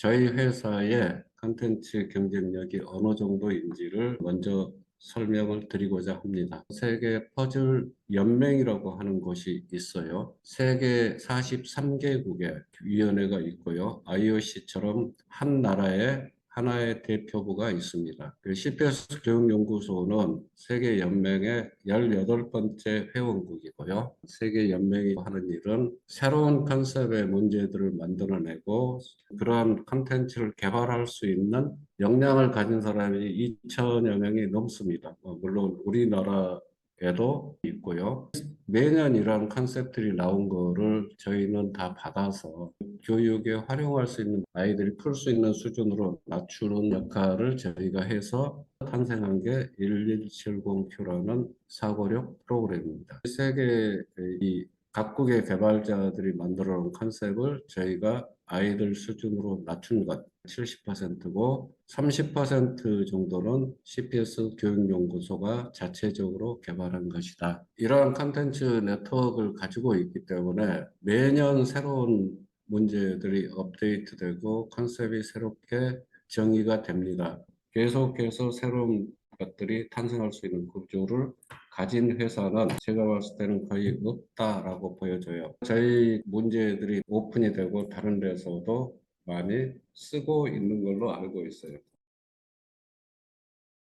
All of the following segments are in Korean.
저희 회사의 컨텐츠 경쟁력이 어느 정도인지를 먼저 설명을 드리고자 합니다. 세계 퍼즐 연맹이라고 하는 곳이 있어요. 세계 43개국의 위원회가 있고요. IOC처럼 한 나라에 하나의 대표부가 있습니다. CPS 교육연구소는 세계 연맹의 18번째 회원국이고요. 세계 연맹이 하는 일은 새로운 컨셉의 문제들을 만들어내고 그러한 컨텐츠를 개발할 수 있는 역량을 가진 사람이 2천여 명이 넘습니다. 물론 우리나라에도 있고요. 매년 이러한 컨셉들이 나온 거를 저희는 다 받아서 교육에 활용할 수 있는 아이들이 풀 수 있는 수준으로 낮추는 역할을 저희가 해서 탄생한 게 1170Q라는 사고력 프로그램입니다. 세계 이 각국의 개발자들이 만들어 놓은 컨셉을 저희가 아이들 수준으로 낮춘 것 70%고 30% 정도는 CPS 교육연구소가 자체적으로 개발한 것이다. 이러한 컨텐츠 네트워크를 가지고 있기 때문에 매년 새로운 문제들이 업데이트되고 컨셉이 새롭게 정의가 됩니다. 계속해서 새로운 것들이 탄생할 수 있는 구조를 가진 회사는 제가 봤을 때는 거의 없다라고 보여져요. 저희 문제들이 오픈이 되고 다른 데서도 많이 쓰고 있는 걸로 알고 있어요.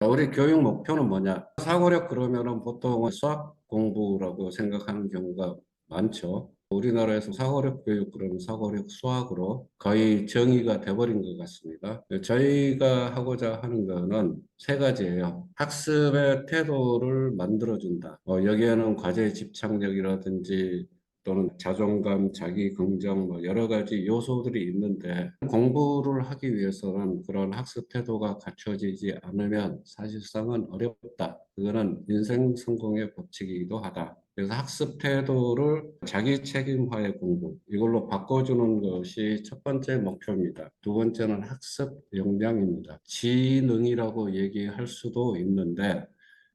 우리 교육 목표는 뭐냐? 사고력 그러면은 보통 수학 공부라고 생각하는 경우가 많죠. 우리나라에서 사고력 교육 그러면 사고력 수학으로 거의 정의가 돼버린 것 같습니다. 저희가 하고자 하는 거는 세 가지예요. 학습의 태도를 만들어준다. 여기에는 과제 집착력이라든지 또는 자존감, 자기 긍정, 여러 가지 요소들이 있는데 공부를 하기 위해서는 그런 학습 태도가 갖춰지지 않으면 사실상은 어렵다. 그거는 인생 성공의 법칙이기도 하다. 그래서 학습 태도를 자기 책임화의 공부, 이걸로 바꿔주는 것이 첫 번째 목표입니다. 두 번째는 학습 역량입니다. 지능이라고 얘기할 수도 있는데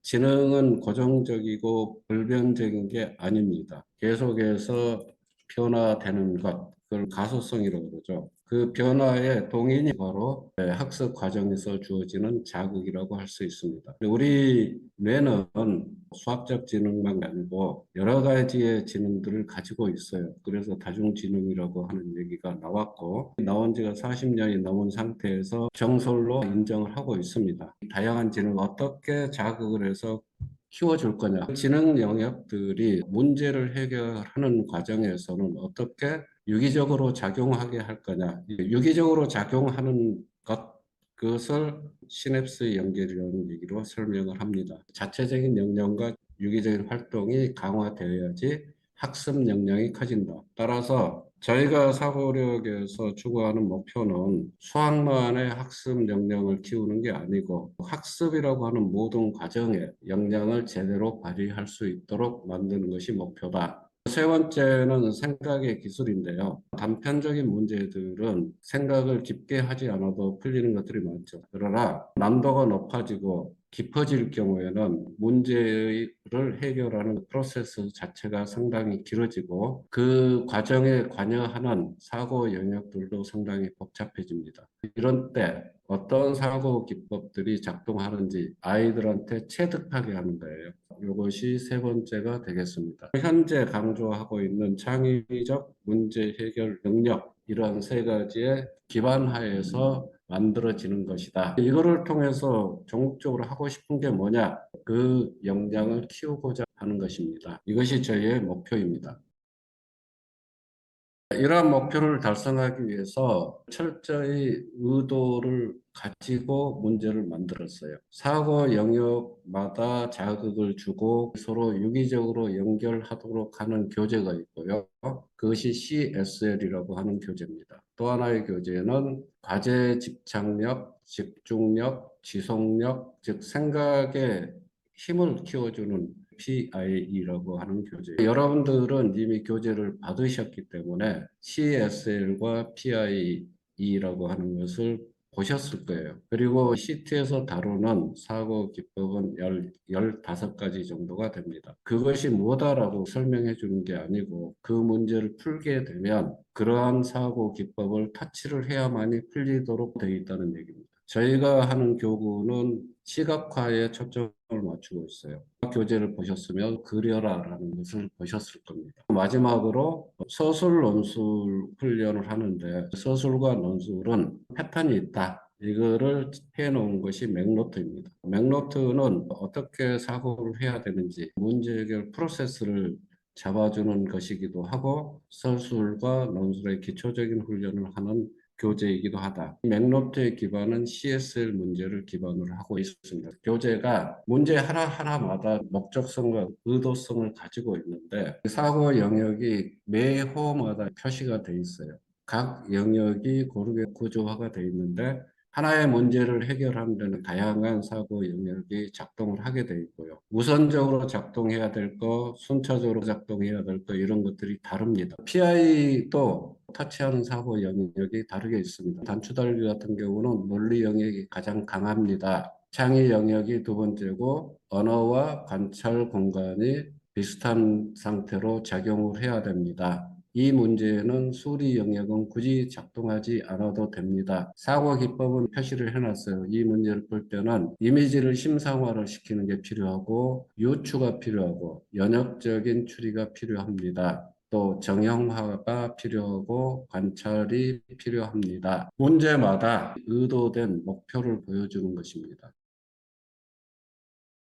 지능은 고정적이고 불변적인 게 아닙니다. 계속해서 변화되는 것, 그걸 가소성이라고 그러죠. 그 변화의 동인이 바로 학습 과정에서 주어지는 자극이라고 할 수 있습니다. 우리 뇌는 수학적 지능만 아니고 여러 가지의 지능들을 가지고 있어요. 그래서 다중지능이라고 하는 얘기가 나왔고 나온 지가 40년이 넘은 상태에서 정설로 인정을 하고 있습니다. 다양한 지능을 어떻게 자극을 해서 키워줄 거냐. 지능 영역들이 문제를 해결하는 과정에서는 어떻게 유기적으로 작용하게 할 거냐. 유기적으로 작용하는 그것을 시냅스 연결이라는 얘기로 설명을 합니다. 자체적인 역량과 유기적인 활동이 강화되어야지 학습 역량이 커진다. 따라서 저희가 사고력에서 추구하는 목표는 수학만의 학습 역량을 키우는 게 아니고 학습이라고 하는 모든 과정에 역량을 제대로 발휘할 수 있도록 만드는 것이 목표다. 세 번째는 생각의 기술인데요. 단편적인 문제들은 생각을 깊게 하지 않아도 풀리는 것들이 많죠. 그러나 난도가 높아지고 깊어질 경우에는 문제를 해결하는 프로세스 자체가 상당히 길어지고 그 과정에 관여하는 사고 영역들도 상당히 복잡해집니다. 이런 때 어떤 사고 기법들이 작동하는지 아이들한테 체득하게 하는 거예요. 이것이 세 번째가 되겠습니다. 현재 강조하고 있는 창의적 문제 해결 능력, 이러한 세 가지의 기반 하에서 만들어지는 것이다. 이거를 통해서 전국적으로 하고 싶은 게 뭐냐? 그 역량을 키우고자 하는 것입니다. 이것이 저희의 목표입니다. 이러한 목표를 달성하기 위해서 철저히 의도를 가지고 문제를 만들었어요. 사고 영역마다 자극을 주고 서로 유기적으로 연결하도록 하는 교재가 있고요. 그것이 CSL이라고 하는 교재입니다. 또 하나의 교재는 과제 집착력, 집중력, 지속력, 즉 생각의 힘을 키워주는 PIE라고 하는 교재. 여러분들은 이미 교재를 받으셨기 때문에 CSL과 PIE라고 하는 것을 보셨을 거예요. 그리고 CT에서 다루는 사고 기법은 15가지 정도가 됩니다. 그것이 뭐다라고 설명해 주는 게 아니고 그 문제를 풀게 되면 그러한 사고 기법을 터치를 해야만이 풀리도록 되어 있다는 얘기입니다. 저희가 하는 교구는 시각화에 초점을 맞추고 있어요. 교재를 보셨으면 그려라라는 것을 보셨을 겁니다. 마지막으로 서술 논술 훈련을 하는데 서술과 논술은 패턴이 있다. 이거를 해놓은 것이 맥노트입니다. 맥노트는 어떻게 사고를 해야 되는지 문제 해결 프로세스를 잡아주는 것이기도 하고 서술과 논술의 기초적인 훈련을 하는 교재이기도 하다. 맥노트의 기반은 CSL 문제를 기반으로 하고 있습니다. 교재가 문제 하나하나마다 목적성과 의도성을 가지고 있는데 사고 영역이 매 호마다 표시가 돼 있어요. 각 영역이 고르게 구조화가 돼 있는데 하나의 문제를 해결하는 데는 다양한 사고 영역이 작동을 하게 돼 있고요. 우선적으로 작동해야 될 거, 순차적으로 작동해야 될 거 이런 것들이 다릅니다. PI도 터치하는 사고 영역이 다르게 있습니다. 단추달리 같은 경우는 논리 영역이 가장 강합니다. 창의 영역이 두 번째고 언어와 관찰 공간이 비슷한 상태로 작용을 해야 됩니다. 이 문제는 수리 영역은 굳이 작동하지 않아도 됩니다. 사고 기법은 표시를 해놨어요. 이 문제를 풀 때는 이미지를 심상화를 시키는 게 필요하고 유추가 필요하고 연역적인 추리가 필요합니다. 또 정형화가 필요하고 관찰이 필요합니다. 문제마다 의도된 목표를 보여주는 것입니다.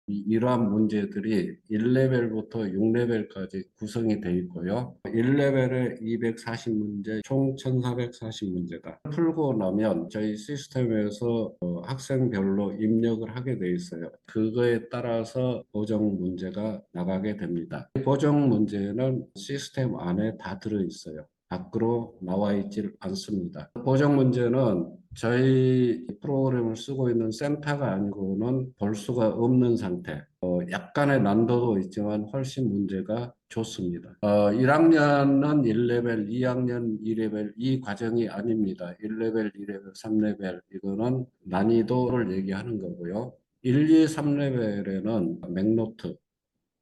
이러한 문제들이 1레벨부터 6레벨까지 구성이 되어 있고요. 1레벨에 240문제, 총 1440문제다. 풀고 나면 저희 시스템에서 학생별로 입력을 하게 되어 있어요. 그거에 따라서 보정 문제가 나가게 됩니다. 보정 문제는 시스템 안에 다 들어 있어요. 밖으로 나와 있질 않습니다. 보정 문제는 저희 프로그램을 쓰고 있는 센터가 아니고는 볼 수가 없는 상태. 약간의 난도도 있지만 훨씬 문제가 좋습니다. 1학년은 1레벨, 2학년 2레벨 이 과정이 아닙니다. 1레벨, 2레벨, 3레벨 이거는 난이도를 얘기하는 거고요. 1, 2, 3레벨에는 맥노트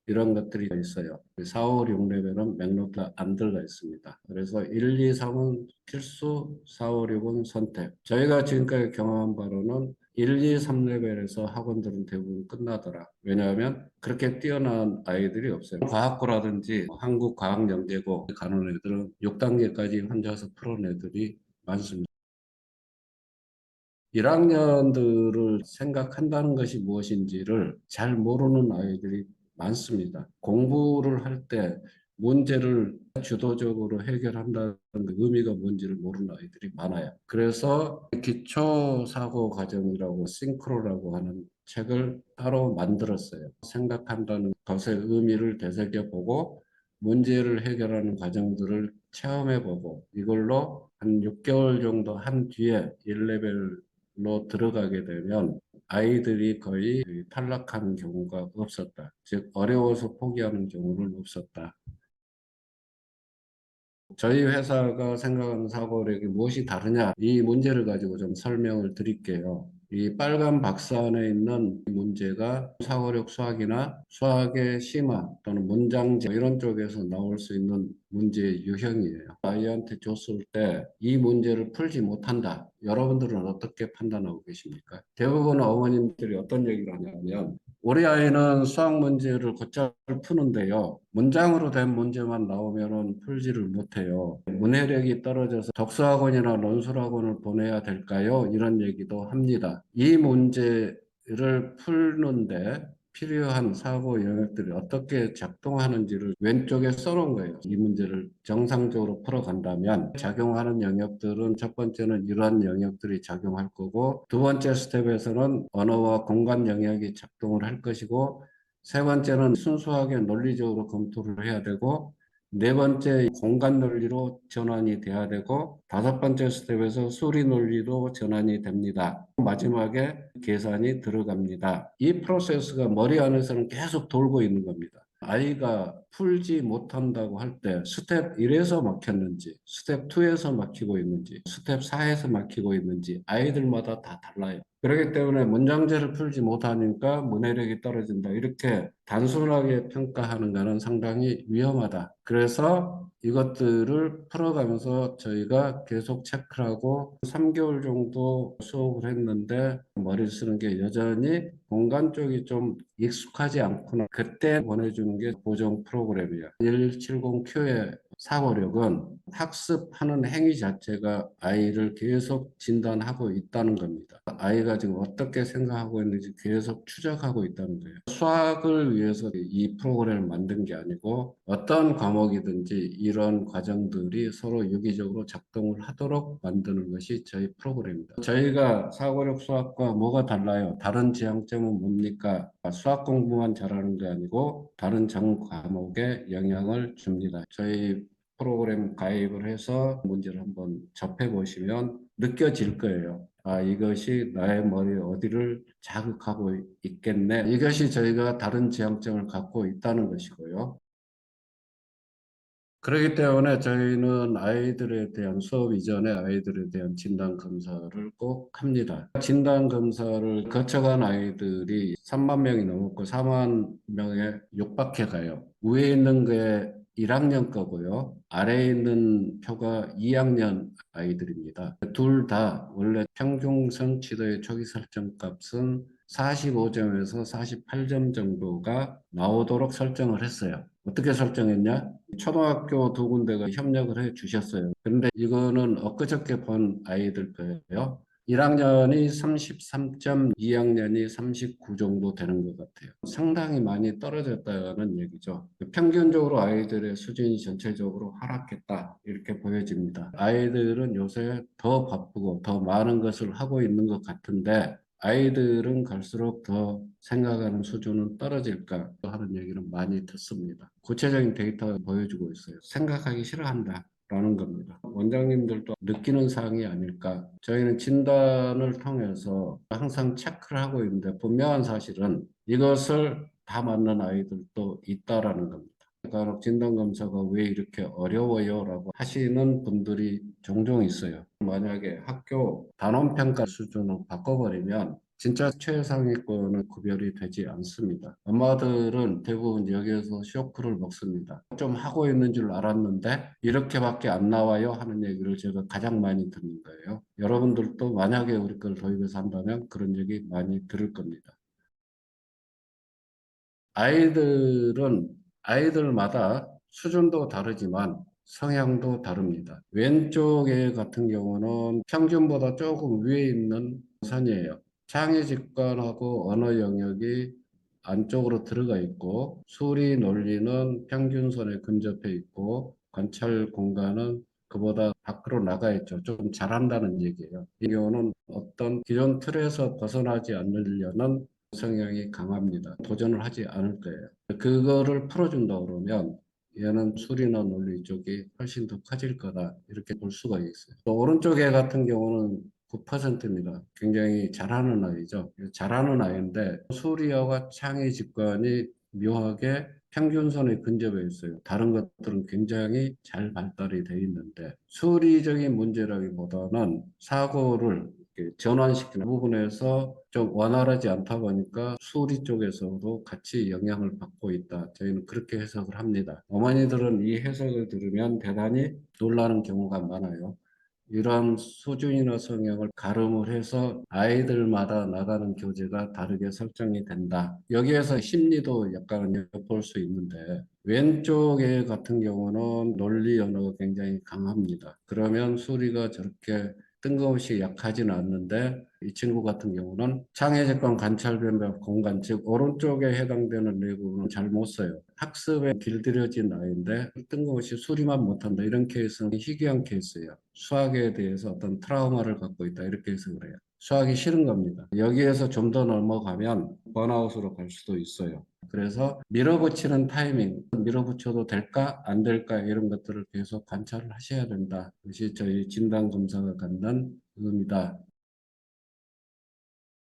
이런 것들이 있어요. 4, 5, 6레벨은 맥노트가 안 들어가 있습니다. 그래서 1, 2, 3은 필수, 4, 5, 6은 선택. 저희가 지금까지 경험한 바로는 1, 2, 3레벨에서 학원들은 대부분 끝나더라. 왜냐하면 그렇게 뛰어난 아이들이 없어요. 과학고라든지 한국과학연계고 가는 애들은 6단계까지 혼자서 풀은 애들이 많습니다. 1학년들을 생각한다는 것이 무엇인지를 잘 모르는 아이들이 많습니다. 공부를 할 때 문제를 주도적으로 해결한다는 의미가 뭔지를 모르는 아이들이 많아요. 그래서 기초 사고 과정이라고 싱크로라고 하는 책을 따로 만들었어요. 생각한다는 것의 의미를 되새겨보고 문제를 해결하는 과정들을 체험해보고 이걸로 한 6개월 정도 한 뒤에 1레벨로 들어가게 되면 아이들이 거의 탈락하는 경우가 없었다. 즉 어려워서 포기하는 경우는 없었다. 저희 회사가 생각하는 사고력이 무엇이 다르냐? 이 문제를 가지고 좀 설명을 드릴게요. 이 빨간 박스 안에 있는 문제가 사고력 수학이나 수학의 심화 또는 문장제 이런 쪽에서 나올 수 있는 문제의 유형이에요. 아이한테 줬을 때 이 문제를 풀지 못한다. 여러분들은 어떻게 판단하고 계십니까? 대부분 어머님들이 어떤 얘기를 하냐면 우리 아이는 수학 문제를 곧잘 푸는데요. 문장으로 된 문제만 나오면은 풀지를 못해요. 문해력이 떨어져서 독서학원이나 논술학원을 보내야 될까요? 이런 얘기도 합니다. 이 문제를 푸는데 필요한 사고 영역들이 어떻게 작동하는지를 왼쪽에 써놓은 거예요. 이 문제를 정상적으로 풀어간다면 작용하는 영역들은 첫 번째는 이러한 영역들이 작용할 거고 두 번째 스텝에서는 언어와 공간 영역이 작동을 할 것이고 세 번째는 순수하게 논리적으로 검토를 해야 되고 네 번째 공간 논리로 전환이 돼야 되고 다섯 번째 스텝에서 수리 논리로 전환이 됩니다. 마지막에 계산이 들어갑니다. 이 프로세스가 머리 안에서는 계속 돌고 있는 겁니다. 아이가 풀지 못한다고 할 때 스텝 1에서 막혔는지, 스텝 2에서 막히고 있는지, 스텝 4에서 막히고 있는지 아이들마다 다 달라요. 그렇기 때문에 문장제를 풀지 못하니까 문해력이 떨어진다. 이렇게 단순하게 평가하는 것은 상당히 위험하다. 그래서 이것들을 풀어가면서 저희가 계속 체크하고 3개월 정도 수업을 했는데 머리를 쓰는 게 여전히 공간 쪽이 좀 익숙하지 않구나. 그때 보내주는 게 보정 프로그램이야. 170Q의 사고력은 학습하는 행위 자체가 아이를 계속 진단하고 있다는 겁니다. 아이가 지금 어떻게 생각하고 있는지 계속 추적하고 있다는 거예요. 수학을 위해서 이 프로그램을 만든 게 아니고 어떤 과목이든지 이런 과정들이 서로 유기적으로 작동을 하도록 만드는 것이 저희 프로그램입니다. 저희가 사고력 수학과 뭐가 달라요? 다른 지향점은 뭡니까? 수학 공부만 잘하는 게 아니고 다른 전 과목에 영향을 줍니다. 저희 프로그램 가입을 해서 문제를 한번 접해 보시면 느껴질 거예요. 아, 이것이 나의 머리 어디를 자극하고 있겠네. 이것이 저희가 다른 지향점을 갖고 있다는 것이고요. 그렇기 때문에 저희는 아이들에 대한 수업 이전에 아이들에 대한 진단 검사를 꼭 합니다. 진단 검사를 거쳐간 아이들이 3만 명이 넘었고 4만 명에 육박해 가요. 위에 있는 게 1학년 거고요. 아래에 있는 표가 2학년 아이들입니다. 둘 다 원래 평균 성취도의 초기 설정 값은 45점에서 48점 정도가 나오도록 설정을 했어요. 어떻게 설정했냐? 초등학교 두 군데가 협력을 해 주셨어요. 그런데 이거는 엊그저께 본 아이들 거예요. 1학년이 33점, 2학년이 39 정도 되는 것 같아요. 상당히 많이 떨어졌다는 얘기죠. 평균적으로 아이들의 수준이 전체적으로 하락했다. 이렇게 보여집니다. 아이들은 요새 더 바쁘고 더 많은 것을 하고 있는 것 같은데 아이들은 갈수록 더 생각하는 수준은 떨어질까 하는 얘기는 많이 듣습니다. 구체적인 데이터가 보여주고 있어요. 생각하기 싫어한다. 라는 겁니다. 원장님들도 느끼는 사항이 아닐까. 저희는 진단을 통해서 항상 체크를 하고 있는데 분명한 사실은 이것을 다 맞는 아이들도 있다라는 겁니다. 간혹 진단검사가 왜 이렇게 어려워요? 라고 하시는 분들이 종종 있어요. 만약에 학교 단원평가 수준을 바꿔버리면 진짜 최상위권은 구별이 되지 않습니다. 엄마들은 대부분 여기에서 쇼크를 먹습니다. 좀 하고 있는 줄 알았는데 이렇게밖에 안 나와요 하는 얘기를 제가 가장 많이 듣는 거예요. 여러분들도 만약에 우리 걸 도입해서 한다면 그런 얘기 많이 들을 겁니다. 아이들은 아이들마다 수준도 다르지만 성향도 다릅니다. 왼쪽 애 같은 경우는 평균보다 조금 위에 있는 선이에요. 창의 직관하고 언어 영역이 안쪽으로 들어가 있고 수리 논리는 평균선에 근접해 있고 관찰 공간은 그보다 밖으로 나가 있죠. 좀 잘한다는 얘기예요. 이 경우는 어떤 기존 틀에서 벗어나지 않으려는 성향이 강합니다. 도전을 하지 않을 거예요. 그거를 풀어준다 그러면 얘는 수리나 논리 쪽이 훨씬 더 커질 거다. 이렇게 볼 수가 있어요. 또 오른쪽 애 같은 경우는 9%입니다. 굉장히 잘하는 아이죠. 잘하는 아이인데 수리어가 창의 직관이 묘하게 평균선에 근접해 있어요. 다른 것들은 굉장히 잘 발달이 돼 있는데 수리적인 문제라기보다는 사고를 이렇게 전환시키는 부분에서 좀 원활하지 않다 보니까 수리 쪽에서도 같이 영향을 받고 있다. 저희는 그렇게 해석을 합니다. 어머니들은 이 해석을 들으면 대단히 놀라는 경우가 많아요. 이런 수준이나 성향을 가름을 해서 아이들마다 나가는 교재가 다르게 설정이 된다. 여기에서 심리도 약간 엿볼 수 있는데 왼쪽 애 같은 경우는 논리 언어가 굉장히 강합니다. 그러면 수리가 저렇게 뜬금없이 약하지는 않는데 이 친구 같은 경우는 창의직관 관찰 변별 공간 즉 오른쪽에 해당되는 내부는 잘 못 써요. 학습에 길들여진 아이인데 뜬금없이 수리만 못한다. 이런 케이스는 희귀한 케이스예요. 수학에 대해서 어떤 트라우마를 갖고 있다. 이렇게 해석을 해요. 수학이 싫은 겁니다. 여기에서 좀 더 넘어가면 번아웃으로 갈 수도 있어요. 그래서 밀어붙이는 타이밍, 밀어붙여도 될까, 안 될까 이런 것들을 계속 관찰을 하셔야 된다. 그것이 저희 진단검사가 갖는 의미다.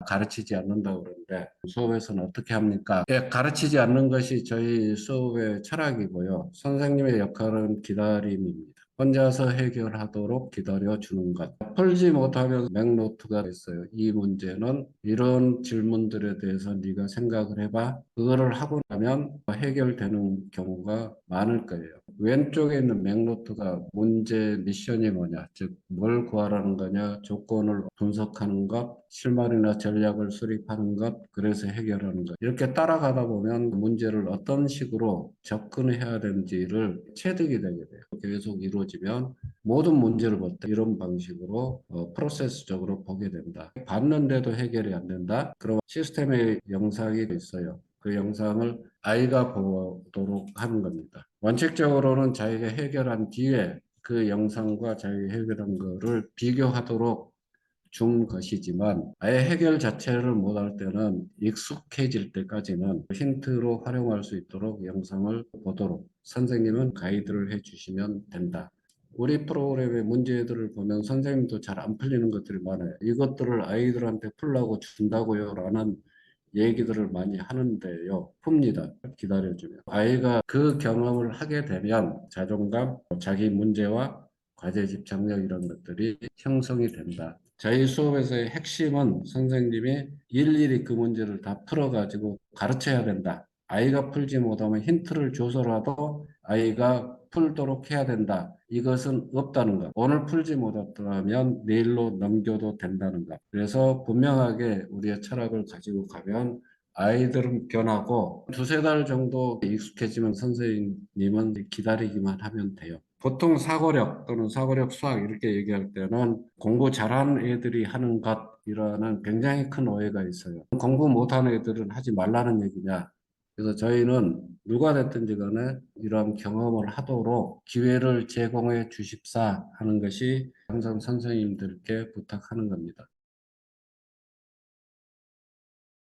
가르치지 않는다고 그러는데 수업에서는 어떻게 합니까? 예, 가르치지 않는 것이 저희 수업의 철학이고요. 선생님의 역할은 기다림입니다. 혼자서 해결하도록 기다려주는 것. 풀지 못하면 맥노트가 있어요. 이 문제는 이런 질문들에 대해서 네가 생각을 해봐. 그거를 하고 나면 해결되는 경우가 많을 거예요. 왼쪽에 있는 맥노트가 문제 미션이 뭐냐, 즉 뭘 구하라는 거냐, 조건을 분석하는 것, 실마리나 전략을 수립하는 것, 그래서 해결하는 것. 이렇게 따라가다 보면 문제를 어떤 식으로 접근해야 되는지를 체득이 되게 돼요. 계속 이루어지면 모든 문제를 볼 때 이런 방식으로 프로세스적으로 보게 된다. 봤는데도 해결이 안 된다. 그럼 시스템의 영상이 있어요. 그 영상을 아이가 보도록 하는 겁니다. 원칙적으로는 자기가 해결한 뒤에 그 영상과 자기가 해결한 거를 비교하도록 준 것이지만 아예 해결 자체를 못할 때는 익숙해질 때까지는 힌트로 활용할 수 있도록 영상을 보도록 선생님은 가이드를 해주시면 된다. 우리 프로그램의 문제들을 보면 선생님도 잘 안 풀리는 것들이 많아요. 이것들을 아이들한테 풀라고 준다고요? 라는 얘기들을 많이 하는데요. 풉니다. 기다려주면. 아이가 그 경험을 하게 되면 자존감, 자기 문제와 과제 집착력 이런 것들이 형성이 된다. 저희 수업에서의 핵심은 선생님이 일일이 그 문제를 다 풀어가지고 가르쳐야 된다. 아이가 풀지 못하면 힌트를 줘서라도 아이가 풀도록 해야 된다. 이것은 없다는 것. 오늘 풀지 못했다면 내일로 넘겨도 된다는 것. 그래서 분명하게 우리의 철학을 가지고 가면 아이들은 변하고 두세 달 정도 익숙해지면 선생님은 기다리기만 하면 돼요. 보통 사고력 또는 사고력 수학 이렇게 얘기할 때는 공부 잘하는 애들이 하는 것이라는 굉장히 큰 오해가 있어요. 공부 못하는 애들은 하지 말라는 얘기냐. 그래서 저희는 누가 됐든지 간에 이런 경험을 하도록 기회를 제공해 주십사 하는 것이 항상 선생님들께 부탁하는 겁니다.